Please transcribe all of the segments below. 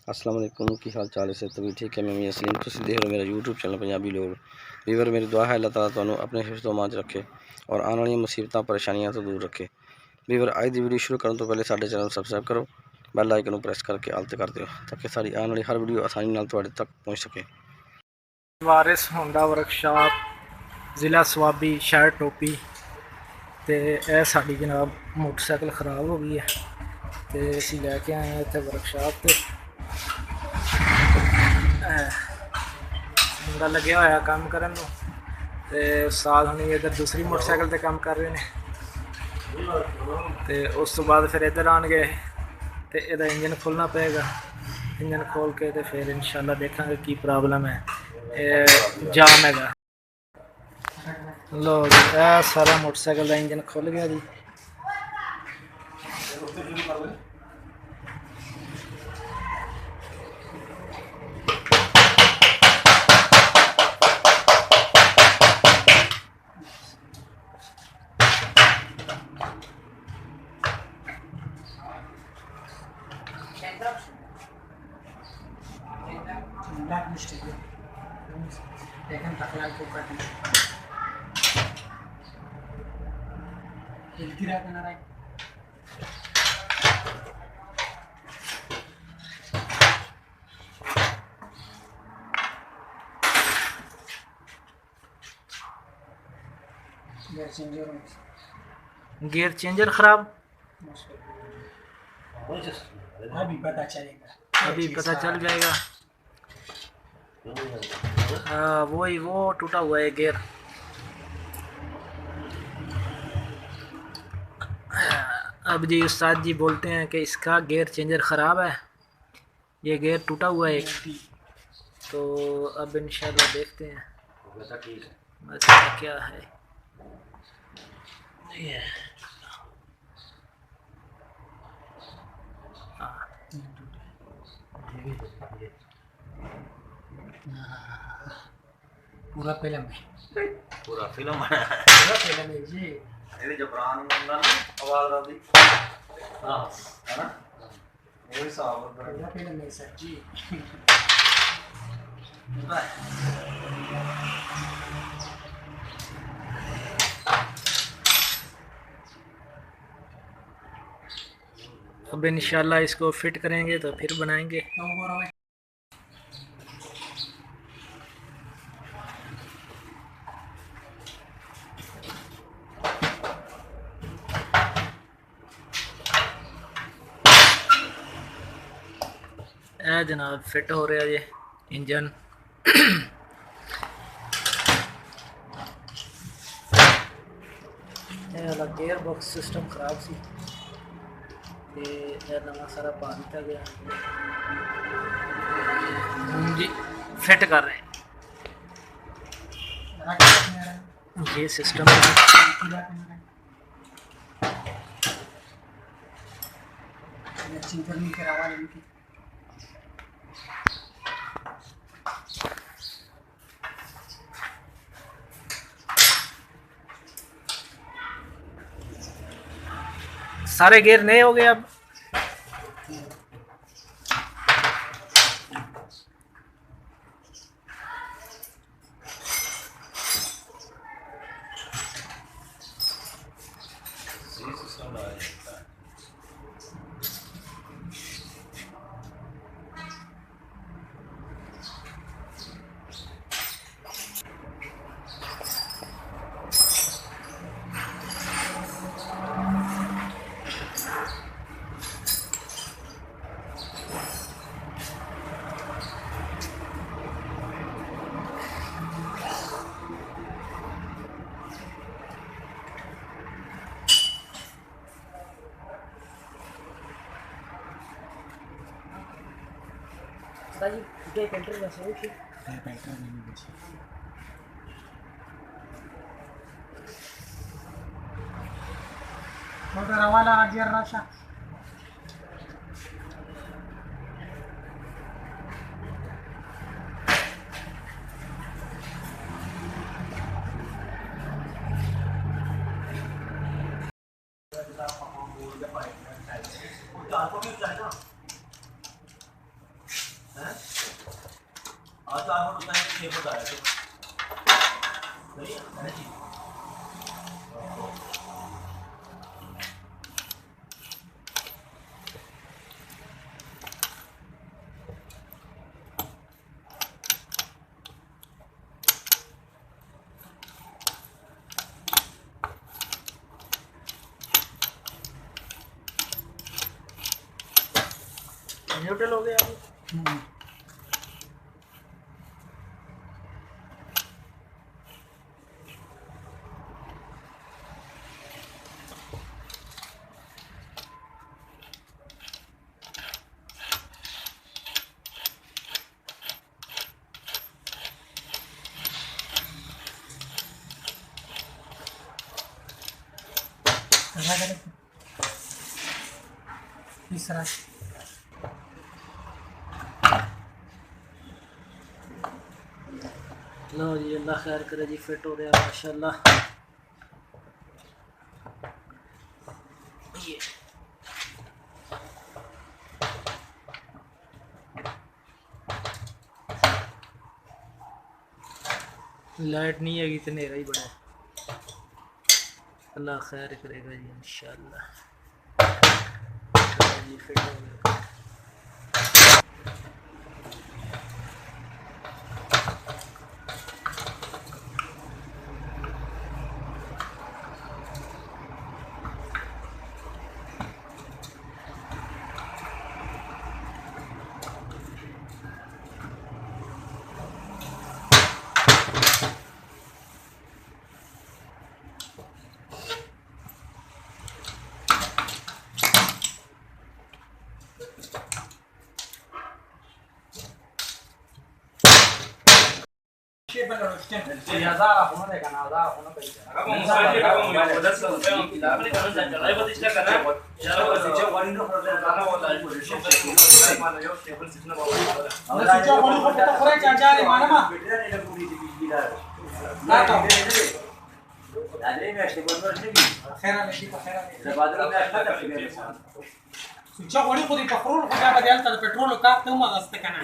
अस्सलाम वालेकुम की हाल चाल है तभी ठीक है। मैं मियां सलीम तुसीं देख रहे हो मेरा यूट्यूब चैनल पंजाबी लोग वीवर। मेरी दुआ है अल्लाह ताला तुहानू अपने हिफ्ज़ व अमान च रखे और आने वाली मुसीबतां परेशानियां तो दूर रखे। वीवर अज की वीडियो शुरू करने तो पहले साडे चैनल सबसक्राइब करो, बैल आइकन प्रेस करके आल ते कर दिओ ताकि सारी आने वाली हर वीडियो आसानी नाल तुहाडे तक पहुँच सके। वारिस होंडा वर्कशॉप ज़िला स्वाबी शहर टोपी। तो यह साड़ी जनाब मोटरसाइकिल ख़राब हो गई है तो असी लैके आए हैं इतने वर्कशॉप से। मुंडा लगे होया काम करन नूं ते उस्ताद हुणी इधर दूसरी मोटरसाइकिल ते काम कर रहे हैं। तो उस तो बाद फिर इधर आएंगे तो यदा इंजन खोलना पेगा। इंजन खोल के तो फिर इंशाल्लाह देखेंगे की प्रॉब्लम है। जाम हैगा। लो जी सारा मोटरसाइकिल का इंजन खुल गया जी। गियर चेंजर खराब। अभी पता चल जाएगा। हाँ वही वो टूटा हुआ है गियर। अब जी उस्ताद जी बोलते हैं कि इसका गियर चेंजर ख़राब है, ये गियर टूटा हुआ है एक। तो अब इंशाल्लाह देखते हैं मसला क्या है। पूरा फिल्म है, पूरा फिल्म है जी। ये जबरान मुंडा ना आवाज आती हां है ना, वो हिसाब पूरा फिल्म है सर जी। अब इंशाल्लाह इसको फिट करेंगे तो फिर बनाएंगे। ए जनाब फिट हो रहा है इंजन। गियर बॉक्स सिस्टम खराब सी ते नवा सारा पा दिता गया जी। फिट कर रहे हैं ये सिस्टम। सारे गियर नए हो गए अब। जी पेंटर वैसे ही पेंटर नहीं बची। मोटर वाला गियर रशा न्यूट्रल हो गया अभी। तीसरा लो जी, अल्लाह खैर करे जी, फिट हो रहा है माशाल्लाह। ये लाइट नहीं है, इतने ही बड़ा है। अल्लाह खैर करेगा जी इंशाल्लाह। जी फिट हो गया। Cioccolì di petrolio poteva di alta del petrolio carta uma da stecana.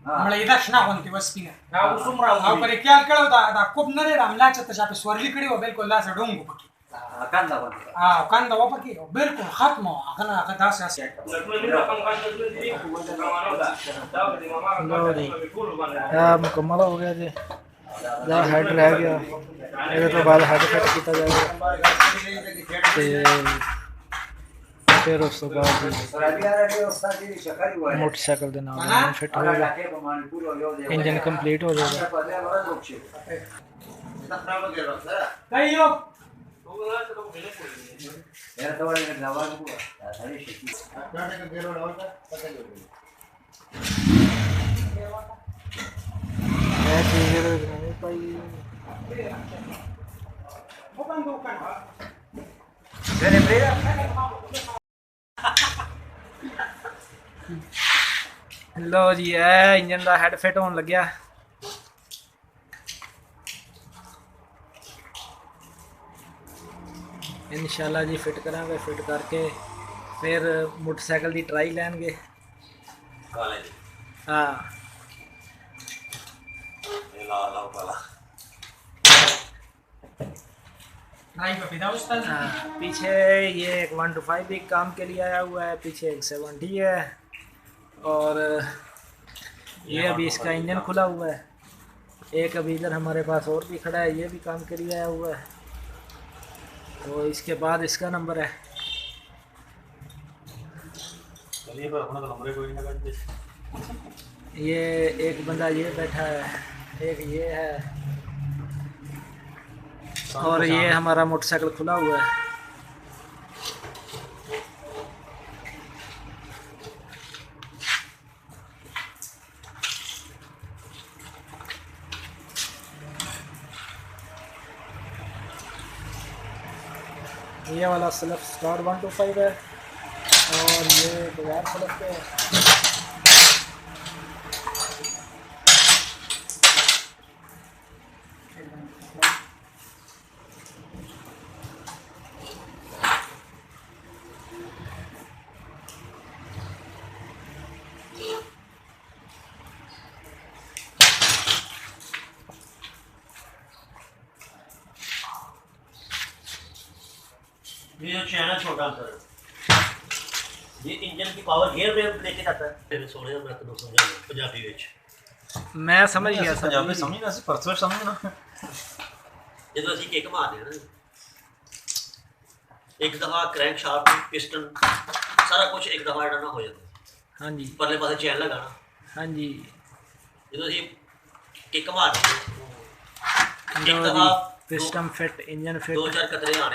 मला इथं ना कोणती वस्तीने हा पण क्या कळव दा खूप नरे रामलाच तशा पे स्वर्लीकडे हो बिलकुल ला डोंगू पकी कांदा वापर की बिल्कुल खत्म अखना अखदा से मुकम्मल हो गया जी। जहाँ हेड रह गया ये तो बाद हेड फिट किया जाएगा फिर उस तो बाद मोटरसाइकिल के नाम फिट होगा, इंजन कंप्लीट हो जाएगा। लो जी है इंजन का हेड फिट होने लग्या। इंशाल्लाह जी फिट करांगे, फिट करके फिर मोटरसाइकिल की ट्राई लैनगे। हाँ पीछे ये एक 125 भी काम के लिए आया हुआ है, पीछे एक 70 है और ये अभी इसका इंजन खुला हुआ है। एक अभी इधर हमारे पास और भी खड़ा है, ये भी काम के लिए आया हुआ है। तो इसके बाद इसका नंबर है। ये एक बंदा ये बैठा है, एक ये है और ये हमारा मोटरसाइकिल खुला हुआ है। ये वाला सेल्फ स्टार्ट 125 है और ये बगैर सेल्फ पे है। चैन है छोटा अंतर ये इंजन की पावर गियर पे लेके जाता है फिर सोने मैं तो समझा पंजाबी विच मैं समझ गया सर पंजाबी समझना सी परसों समझना ਜਦੋਂ ਅਸੀਂ ਕਿੱਕ ਮਾਰਦੇ ਹਾਂ ਨਾ ਇੱਕ ਦਫਾ ਕ੍ਰੈਂਕ ਸ਼ਾਫਟ ਪਿਸਟਨ ਸਾਰਾ ਕੁਝ ਇੱਕ ਦਫਾ ਜਿਹੜਾ ਨਾ ਹੋ ਜਾਂਦਾ हाँ जी ਪਰਲੇ ਪਾਸੇ ਚੈਨ ਲਗਾਣਾ हाँ जी ਜਦੋਂ ਅਸੀਂ ਕਿੱਕ ਮਾਰਦੇ ਇੱਕ लो ਦਫਾ जी पिस्टन फिट इंजन फिट ਦੋ ਚਾਰ ਕਤਰੇ ਆਣੇ